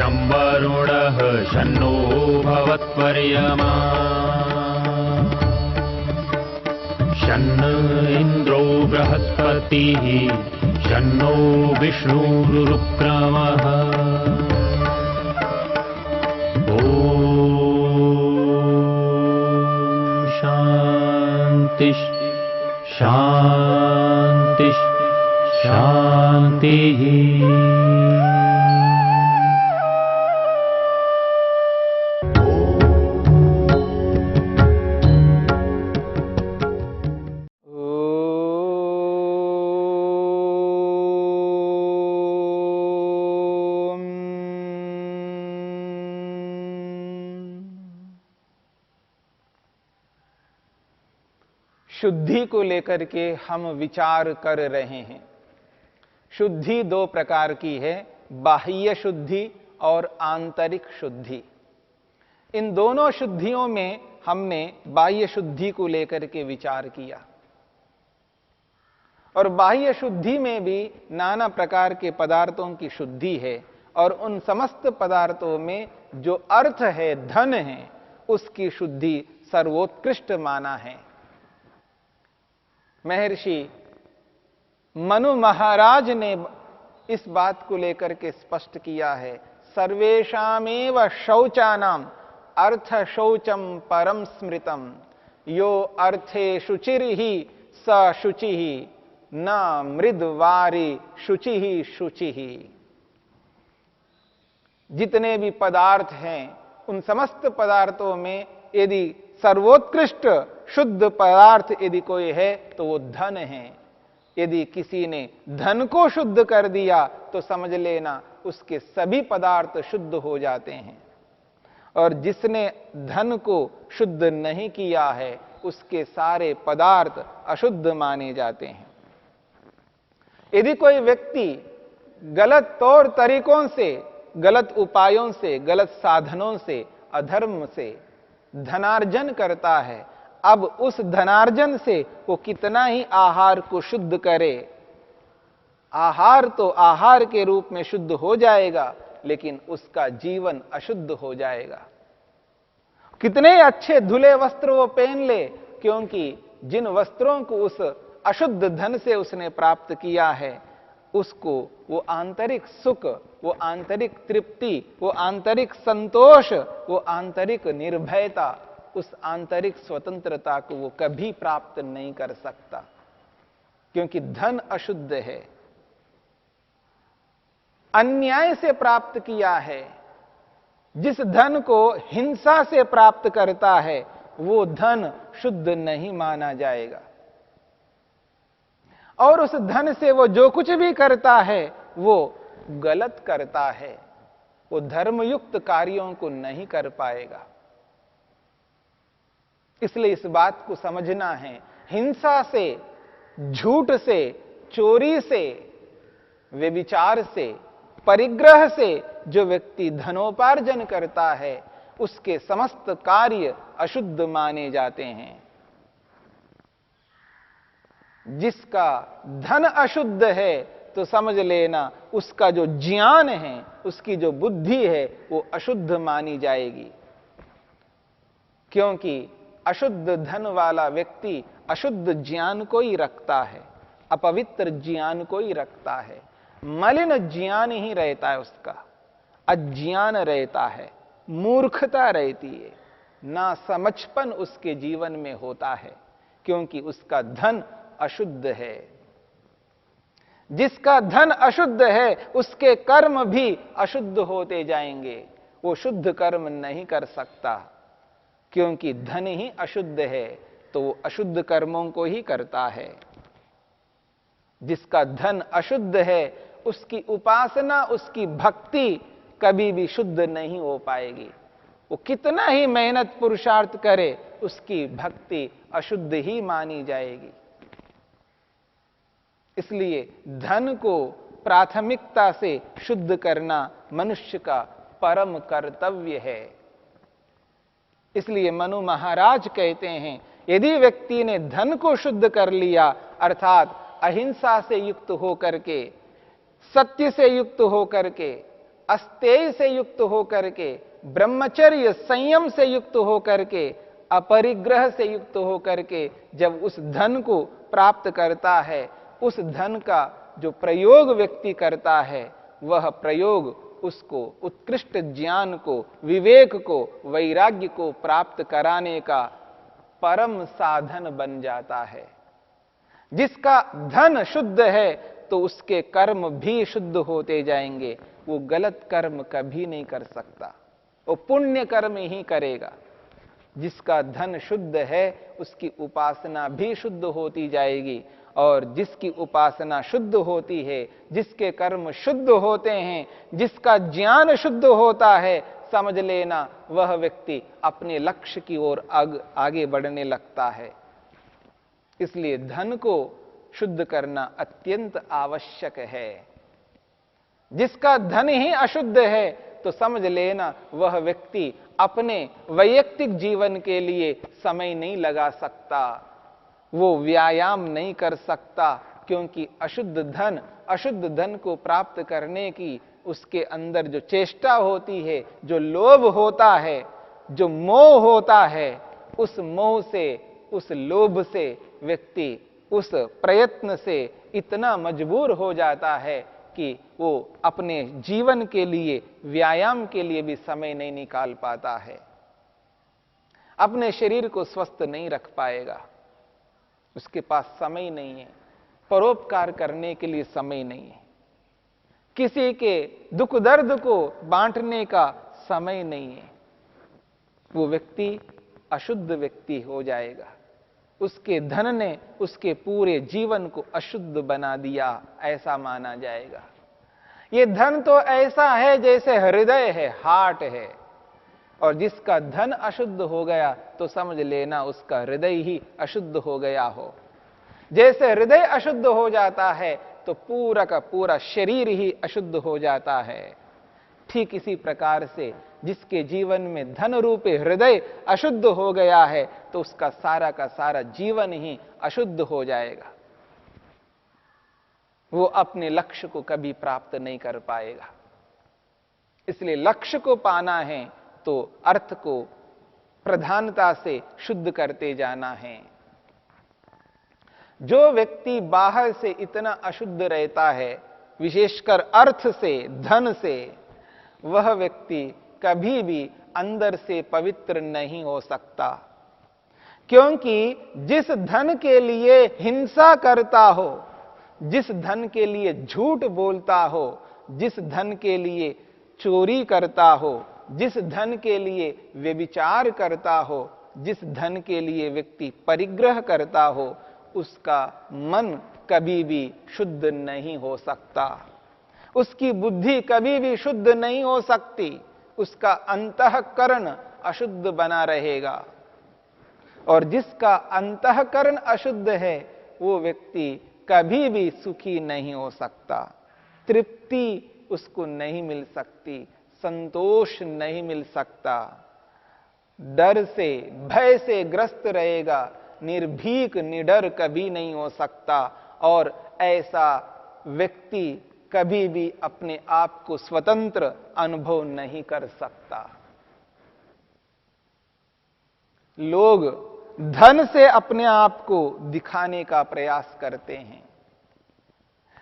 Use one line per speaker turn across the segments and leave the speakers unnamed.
शं वरुणः शन्नो भवत्पर्यमा शन्न इन्द्रो बृहस्पतिः शन्नो विष्णुरुक्रमः ॐ शान्ति शान्ति शान्तिः।
शुद्धि को लेकर के हम विचार कर रहे हैं। शुद्धि दो प्रकार की है, बाह्य शुद्धि और आंतरिक शुद्धि। इन दोनों शुद्धियों में हमने बाह्य शुद्धि को लेकर के विचार किया और बाह्य शुद्धि में भी नाना प्रकार के पदार्थों की शुद्धि है और उन समस्त पदार्थों में जो अर्थ है, धन है, उसकी शुद्धि सर्वोत्कृष्ट माना है। महर्षि मनु महाराज ने इस बात को लेकर के स्पष्ट किया है, सर्वेषामेव शौचानाम अर्थ शौचम परम स्मृतम यो अर्थे शुचिर्हि स शुचिः न मृदवारी शुचिः शुचिः। जितने भी पदार्थ हैं उन समस्त पदार्थों में यदि सर्वोत्कृष्ट शुद्ध पदार्थ यदि कोई है तो वो धन है। यदि किसी ने धन को शुद्ध कर दिया तो समझ लेना उसके सभी पदार्थ शुद्ध हो जाते हैं, और जिसने धन को शुद्ध नहीं किया है उसके सारे पदार्थ अशुद्ध माने जाते हैं। यदि कोई व्यक्ति गलत तौर तरीकों से, गलत उपायों से, गलत साधनों से, अधर्म से धनार्जन करता है, अब उस धनार्जन से वो कितना ही आहार को शुद्ध करे, आहार तो आहार के रूप में शुद्ध हो जाएगा लेकिन उसका जीवन अशुद्ध हो जाएगा। कितने अच्छे धुले वस्त्र वो पहन ले, क्योंकि जिन वस्त्रों को उस अशुद्ध धन से उसने प्राप्त किया है उसको वो आंतरिक सुख, वो आंतरिक तृप्ति, वो आंतरिक संतोष, वो आंतरिक निर्भयता, उस आंतरिक स्वतंत्रता को वो कभी प्राप्त नहीं कर सकता, क्योंकि धन अशुद्ध है, अन्याय से प्राप्त किया है। जिस धन को हिंसा से प्राप्त करता है वो धन शुद्ध नहीं माना जाएगा, और उस धन से वो जो कुछ भी करता है वो गलत करता है, वो धर्मयुक्त कार्यों को नहीं कर पाएगा। इसलिए इस बात को समझना है, हिंसा से, झूठ से, चोरी से, व्यभिचार से, परिग्रह से जो व्यक्ति धनोपार्जन करता है उसके समस्त कार्य अशुद्ध माने जाते हैं। जिसका धन अशुद्ध है तो समझ लेना उसका जो ज्ञान है, उसकी जो बुद्धि है वो अशुद्ध मानी जाएगी, क्योंकि अशुद्ध धन वाला व्यक्ति अशुद्ध ज्ञान को ही रखता है, अपवित्र ज्ञान को ही रखता है, मलिन ज्ञान ही रहता है, उसका अज्ञान रहता है, मूर्खता रहती है, ना समझपन उसके जीवन में होता है, क्योंकि उसका धन अशुद्ध है। जिसका धन अशुद्ध है उसके कर्म भी अशुद्ध होते जाएंगे, वो शुद्ध कर्म नहीं कर सकता, क्योंकि धन ही अशुद्ध है तो वो अशुद्ध कर्मों को ही करता है। जिसका धन अशुद्ध है उसकी उपासना, उसकी भक्ति कभी भी शुद्ध नहीं हो पाएगी। वो कितना ही मेहनत पुरुषार्थ करे उसकी भक्ति अशुद्ध ही मानी जाएगी। इसलिए धन को प्राथमिकता से शुद्ध करना मनुष्य का परम कर्तव्य है। इसलिए मनु महाराज कहते हैं, यदि व्यक्ति ने धन को शुद्ध कर लिया, अर्थात अहिंसा से युक्त होकर के, सत्य से युक्त होकर के, अस्तेय से युक्त होकर के, ब्रह्मचर्य संयम से युक्त होकर के, अपरिग्रह से युक्त होकर के जब उस धन को प्राप्त करता है, उस धन का जो प्रयोग व्यक्ति करता है, वह प्रयोग उसको उत्कृष्ट ज्ञान को, विवेक को, वैराग्य को प्राप्त कराने का परम साधन बन जाता है। जिसका धन शुद्ध है तो उसके कर्म भी शुद्ध होते जाएंगे। वो गलत कर्म कभी नहीं कर सकता, वो पुण्य कर्म ही करेगा। जिसका धन शुद्ध है उसकी उपासना भी शुद्ध होती जाएगी, और जिसकी उपासना शुद्ध होती है, जिसके कर्म शुद्ध होते हैं, जिसका ज्ञान शुद्ध होता है, समझ लेना वह व्यक्ति अपने लक्ष्य की ओर आगे बढ़ने लगता है। इसलिए धन को शुद्ध करना अत्यंत आवश्यक है। जिसका धन ही अशुद्ध है तो समझ लेना वह व्यक्ति अपने वैयक्तिक जीवन के लिए समय नहीं लगा सकता, वो व्यायाम नहीं कर सकता, क्योंकि अशुद्ध धन को प्राप्त करने की उसके अंदर जो चेष्टा होती है, जो लोभ होता है, जो मोह होता है, उस मोह से, उस लोभ से व्यक्ति उस प्रयत्न से इतना मजबूर हो जाता है कि वो अपने जीवन के लिए, व्यायाम के लिए भी समय नहीं निकाल पाता है, अपने शरीर को स्वस्थ नहीं रख पाएगा। उसके पास समय नहीं है, परोपकार करने के लिए समय नहीं है, किसी के दुख दर्द को बांटने का समय नहीं है। वो व्यक्ति अशुद्ध व्यक्ति हो जाएगा। उसके धन ने उसके पूरे जीवन को अशुद्ध बना दिया, ऐसा माना जाएगा। ये धन तो ऐसा है जैसे हृदय है, हार्ट है, और जिसका धन अशुद्ध हो गया तो समझ लेना उसका हृदय ही अशुद्ध हो गया हो। जैसे हृदय अशुद्ध हो जाता है तो पूरा का पूरा शरीर ही अशुद्ध हो जाता है। ठीक इसी प्रकार से जिसके जीवन में धन रूपी हृदय अशुद्ध हो गया है तो उसका सारा का सारा जीवन ही अशुद्ध हो जाएगा। वो अपने लक्ष्य को कभी प्राप्त नहीं कर पाएगा। इसलिए लक्ष्य को पाना है तो अर्थ को प्रधानता से शुद्ध करते जाना है। जो व्यक्ति बाहर से इतना अशुद्ध रहता है, विशेषकर अर्थ से, धन से, वह व्यक्ति कभी भी अंदर से पवित्र नहीं हो सकता। क्योंकि जिस धन के लिए हिंसा करता हो, जिस धन के लिए झूठ बोलता हो, जिस धन के लिए चोरी करता हो, जिस धन के लिए व्यभिचार करता हो, जिस धन के लिए व्यक्ति परिग्रह करता हो, उसका मन कभी भी शुद्ध नहीं हो सकता, उसकी बुद्धि कभी भी शुद्ध नहीं हो सकती, उसका अंतःकरण अशुद्ध बना रहेगा। और जिसका अंतःकरण अशुद्ध है वो व्यक्ति कभी भी सुखी नहीं हो सकता, तृप्ति उसको नहीं मिल सकती, संतोष नहीं मिल सकता, डर से, भय से ग्रस्त रहेगा, निर्भीक निडर कभी नहीं हो सकता। और ऐसा व्यक्ति कभी भी अपने आप को स्वतंत्र अनुभव नहीं कर सकता। लोग धन से अपने आप को दिखाने का प्रयास करते हैं,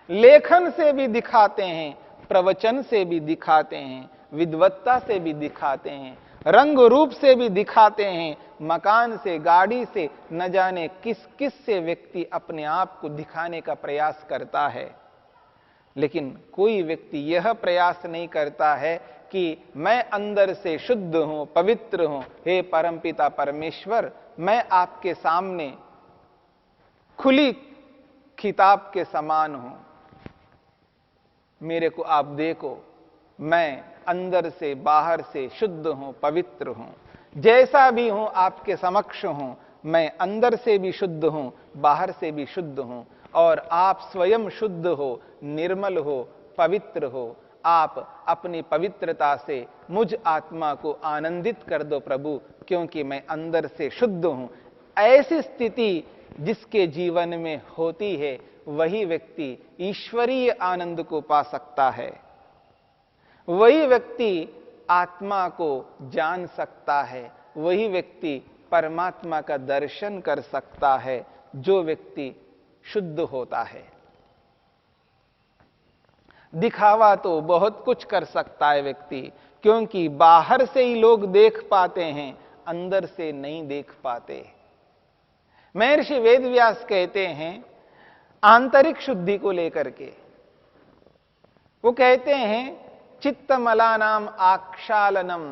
लेखन से भी दिखाते हैं, प्रवचन से भी दिखाते हैं, विद्वत्ता से भी दिखाते हैं, रंग रूप से भी दिखाते हैं, मकान से, गाड़ी से, न जाने किस किस से व्यक्ति अपने आप को दिखाने का प्रयास करता है। लेकिन कोई व्यक्ति यह प्रयास नहीं करता है कि मैं अंदर से शुद्ध हूं, पवित्र हूं, हे परमपिता परमेश्वर, मैं आपके सामने खुली किताब के समान हूं, मेरे को आप देखो, मैं अंदर से बाहर से शुद्ध हूं, पवित्र हूं, जैसा भी हूं आपके समक्ष हूं, मैं अंदर से भी शुद्ध हूं, बाहर से भी शुद्ध हूं, और आप स्वयं शुद्ध हो, निर्मल हो, पवित्र हो। आप अपनी पवित्रता से मुझ आत्मा को आनंदित कर दो प्रभु, क्योंकि मैं अंदर से शुद्ध हूं। ऐसी स्थिति जिसके जीवन में होती है वही व्यक्ति ईश्वरीय आनंद को पा सकता है, वही व्यक्ति आत्मा को जान सकता है, वही व्यक्ति परमात्मा का दर्शन कर सकता है, जो व्यक्ति शुद्ध होता है। दिखावा तो बहुत कुछ कर सकता है व्यक्ति, क्योंकि बाहर से ही लोग देख पाते हैं, अंदर से नहीं देख पाते। महर्षि वेदव्यास कहते हैं आंतरिक शुद्धि को लेकर के, वो कहते हैं चित्तमलानाम आक्षालनम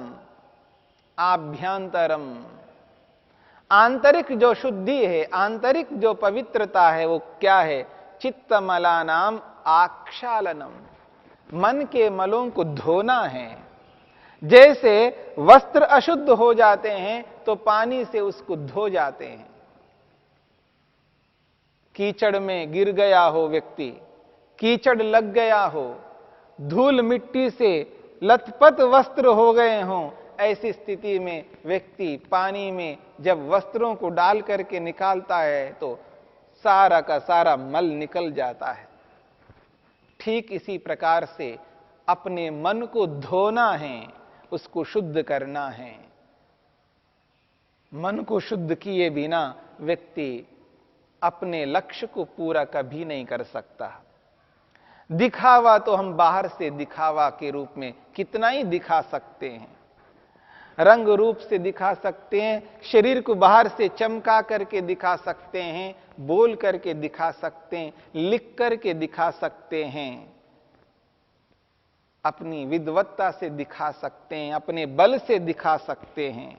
आभ्यंतरम। आंतरिक जो शुद्धि है, आंतरिक जो पवित्रता है, वो क्या है? चित्तमलानाम आक्षालनम, मन के मलों को धोना है। जैसे वस्त्र अशुद्ध हो जाते हैं तो पानी से उसको धो जाते हैं। कीचड़ में गिर गया हो व्यक्ति, कीचड़ लग गया हो, धूल मिट्टी से लथपथ वस्त्र हो गए हों, ऐसी स्थिति में व्यक्ति पानी में जब वस्त्रों को डाल करके निकालता है तो सारा का सारा मल निकल जाता है। ठीक इसी प्रकार से अपने मन को धोना है, उसको शुद्ध करना है। मन को शुद्ध किए बिना व्यक्ति अपने लक्ष्य को पूरा कभी नहीं कर सकता। दिखावा तो हम बाहर से दिखावा के रूप में कितना ही दिखा सकते हैं, रंग रूप से दिखा सकते हैं, शरीर को बाहर से चमका करके दिखा सकते हैं, बोल करके दिखा सकते हैं, लिख करके दिखा सकते हैं, अपनी विद्वत्ता से दिखा सकते हैं, अपने बल से दिखा सकते हैं,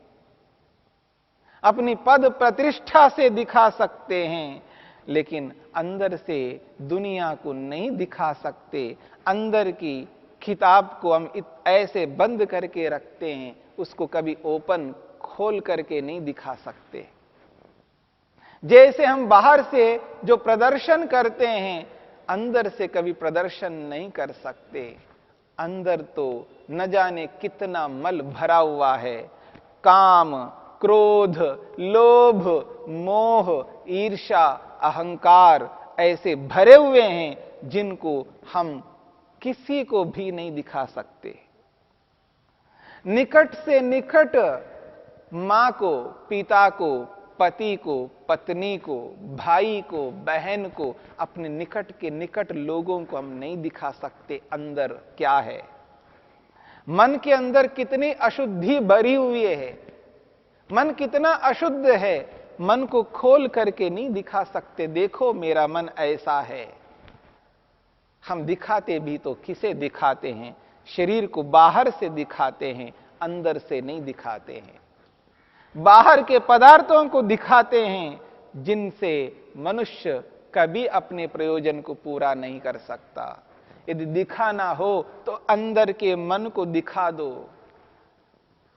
अपनी पद प्रतिष्ठा से दिखा सकते हैं, लेकिन अंदर से दुनिया को नहीं दिखा सकते। अंदर की किताब को हम ऐसे बंद करके रखते हैं, उसको कभी ओपन खोल करके नहीं दिखा सकते। जैसे हम बाहर से जो प्रदर्शन करते हैं, अंदर से कभी प्रदर्शन नहीं कर सकते। अंदर तो न जाने कितना मल भरा हुआ है, काम, क्रोध, लोभ, मोह, ईर्ष्या, अहंकार ऐसे भरे हुए हैं जिनको हम किसी को भी नहीं दिखा सकते। निकट से निकट मां को, पिता को, पति को, पत्नी को, भाई को, बहन को, अपने निकट के निकट लोगों को हम नहीं दिखा सकते अंदर क्या है। मन के अंदर कितनी अशुद्धि भरी हुई है, मन कितना अशुद्ध है, मन को खोल करके नहीं दिखा सकते। देखो मेरा मन ऐसा है। हम दिखाते भी तो किसे दिखाते हैं? शरीर को बाहर से दिखाते हैं, अंदर से नहीं दिखाते हैं। बाहर के पदार्थों को दिखाते हैं जिनसे मनुष्य कभी अपने प्रयोजन को पूरा नहीं कर सकता। यदि दिखाना हो तो अंदर के मन को दिखा दो,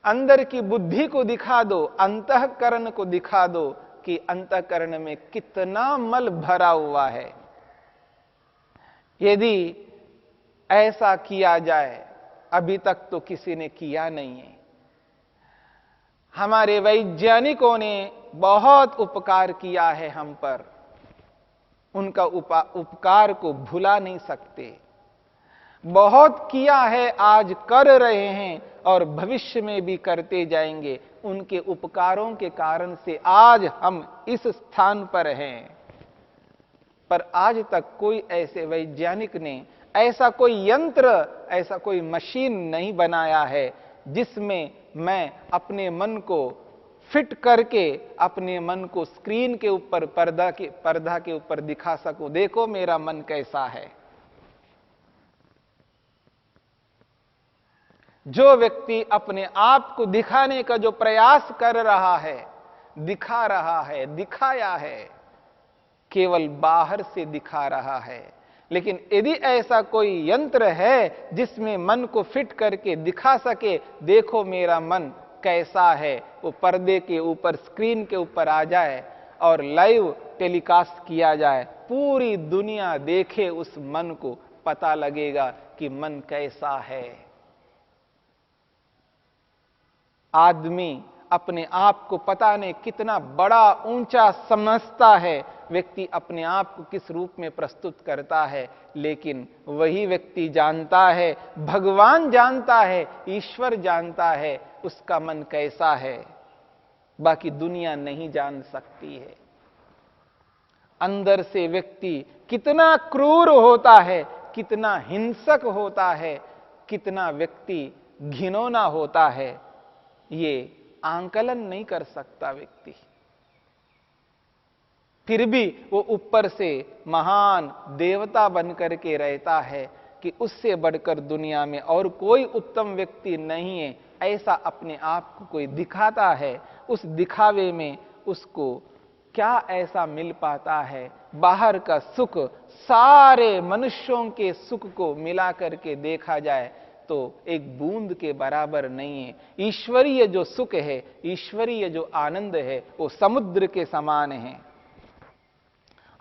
अंदर की बुद्धि को दिखा दो, अंतःकरण को दिखा दो कि अंतःकरण में कितना मल भरा हुआ है। यदि ऐसा किया जाए, अभी तक तो किसी ने किया नहीं है। हमारे वैज्ञानिकों ने बहुत उपकार किया है हम पर, उनका उपकार को भुला नहीं सकते। बहुत किया है, आज कर रहे हैं और भविष्य में भी करते जाएंगे। उनके उपकारों के कारण से आज हम इस स्थान पर हैं। पर आज तक कोई ऐसे वैज्ञानिक ने ऐसा कोई यंत्र, ऐसा कोई मशीन नहीं बनाया है जिसमें मैं अपने मन को फिट करके अपने मन को स्क्रीन के ऊपर, पर्दा के ऊपर दिखा सकूं। देखो मेरा मन कैसा है। जो व्यक्ति अपने आप को दिखाने का जो प्रयास कर रहा है, दिखा रहा है, दिखाया है, केवल बाहर से दिखा रहा है। लेकिन यदि ऐसा कोई यंत्र है जिसमें मन को फिट करके दिखा सके, देखो मेरा मन कैसा है, वो पर्दे के ऊपर, स्क्रीन के ऊपर आ जाए और लाइव टेलीकास्ट किया जाए, पूरी दुनिया देखे उस मन को, पता लगेगा कि मन कैसा है। आदमी अपने आप को पता नहीं कितना बड़ा ऊंचा समझता है, व्यक्ति अपने आप को किस रूप में प्रस्तुत करता है, लेकिन वही व्यक्ति जानता है, भगवान जानता है, ईश्वर जानता है उसका मन कैसा है, बाकी दुनिया नहीं जान सकती है। अंदर से व्यक्ति कितना क्रूर होता है, कितना हिंसक होता है, कितना व्यक्ति घिनौना होता है, ये आंकलन नहीं कर सकता व्यक्ति। फिर भी वो ऊपर से महान देवता बनकर के रहता है कि उससे बढ़कर दुनिया में और कोई उत्तम व्यक्ति नहीं है, ऐसा अपने आप को कोई दिखाता है। उस दिखावे में उसको क्या ऐसा मिल पाता है? बाहर का सुख सारे मनुष्यों के सुख को मिला करके देखा जाए तो एक बूंद के बराबर नहीं है। ईश्वरीय जो सुख है, ईश्वरीय जो आनंद है, वो समुद्र के समान है।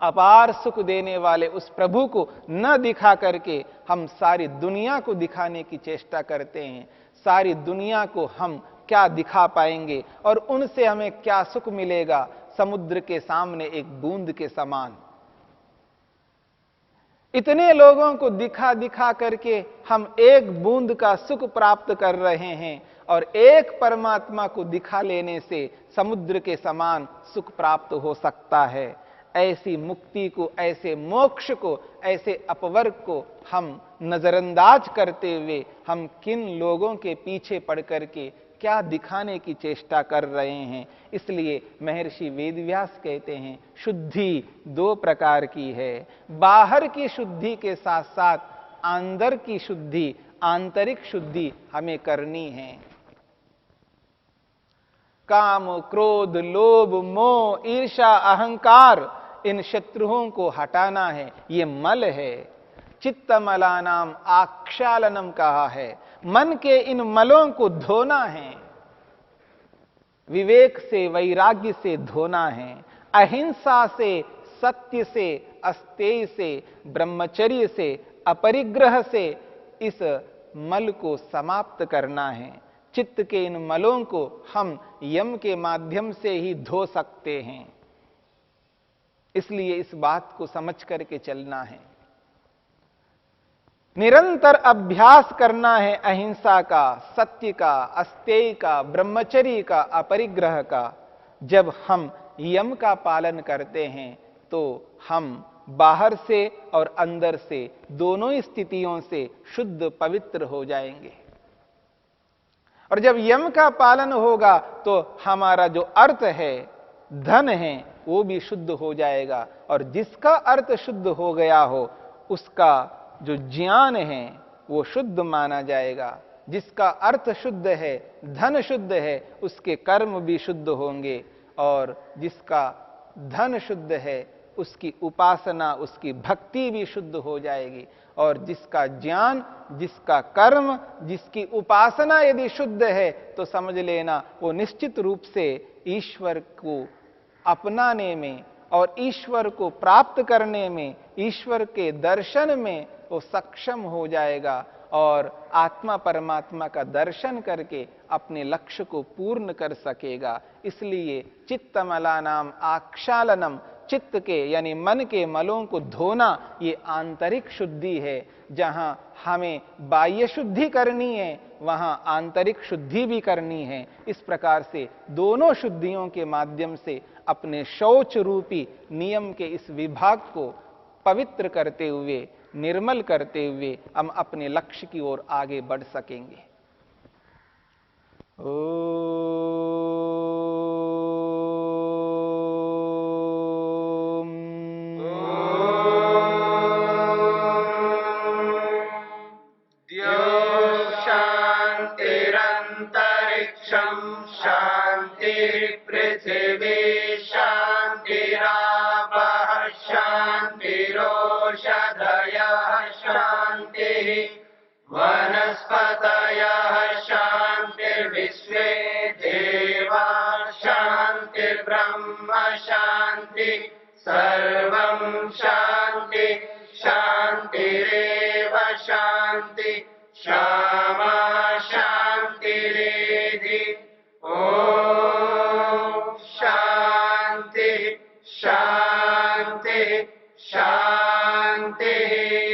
अपार सुख देने वाले उस प्रभु को न दिखा करके हम सारी दुनिया को दिखाने की चेष्टा करते हैं। सारी दुनिया को हम क्या दिखा पाएंगे और उनसे हमें क्या सुख मिलेगा? समुद्र के सामने एक बूंद के समान। इतने लोगों को दिखा दिखा करके हम एक बूंद का सुख प्राप्त कर रहे हैं और एक परमात्मा को दिखा लेने से समुद्र के समान सुख प्राप्त हो सकता है। ऐसी मुक्ति को, ऐसे मोक्ष को, ऐसे अपवर्ग को हम नजरअंदाज करते हुए हम किन लोगों के पीछे पड़ करके क्या दिखाने की चेष्टा कर रहे हैं? इसलिए महर्षि वेदव्यास कहते हैं शुद्धि दो प्रकार की है। बाहर की शुद्धि के साथ साथ अंदर की शुद्धि, आंतरिक शुद्धि हमें करनी है। काम, क्रोध, लोभ, मोह, ईर्ष्या, अहंकार, इन शत्रुओं को हटाना है। ये मल है। चित्तमलानाम आक्षालनम कहा है। मन के इन मलों को धोना है, विवेक से, वैराग्य से धोना है, अहिंसा से, सत्य से, अस्तेय से, ब्रह्मचर्य से, अपरिग्रह से इस मल को समाप्त करना है। चित्त के इन मलों को हम यम के माध्यम से ही धो सकते हैं। इसलिए इस बात को समझ करके चलना है। निरंतर अभ्यास करना है अहिंसा का, सत्य का, अस्तेय का, ब्रह्मचर्य का, अपरिग्रह का। जब हम यम का पालन करते हैं तो हम बाहर से और अंदर से दोनों स्थितियों से शुद्ध पवित्र हो जाएंगे। और जब यम का पालन होगा तो हमारा जो अर्थ है, धन है, वो भी शुद्ध हो जाएगा। और जिसका अर्थ शुद्ध हो गया हो उसका जो ज्ञान है वो शुद्ध माना जाएगा। जिसका अर्थ शुद्ध है, धन शुद्ध है, उसके कर्म भी शुद्ध होंगे। और जिसका धन शुद्ध है उसकी उपासना, उसकी भक्ति भी शुद्ध हो जाएगी। और जिसका ज्ञान, जिसका कर्म, जिसकी उपासना यदि शुद्ध है तो समझ लेना वो निश्चित रूप से ईश्वर को अपनाने में और ईश्वर को प्राप्त करने में, ईश्वर के दर्शन में वो सक्षम हो जाएगा और आत्मा परमात्मा का दर्शन करके अपने लक्ष्य को पूर्ण कर सकेगा। इसलिए चित्तमलानाम आक्षालनम, चित्त के यानी मन के मलों को धोना ये आंतरिक शुद्धि है। जहां हमें बाह्य शुद्धि करनी है वहां आंतरिक शुद्धि भी करनी है। इस प्रकार से दोनों शुद्धियों के माध्यम से अपने शौच रूपी नियम के इस विभाग को पवित्र करते हुए, निर्मल करते हुए हम अपने लक्ष्य की ओर आगे बढ़ सकेंगे।
शांतिरंतरिक्षं शांतिर्पृथिवी शांतिरापः शांतिरोषधयः शांतिः वनस्पतयः शांतिर्विश्वे देवाः शांतिर्ब्रह्म शांति सर्वं शांति शांतिरेव शांति शामा शांतिरेधि। ओम शांति शांति।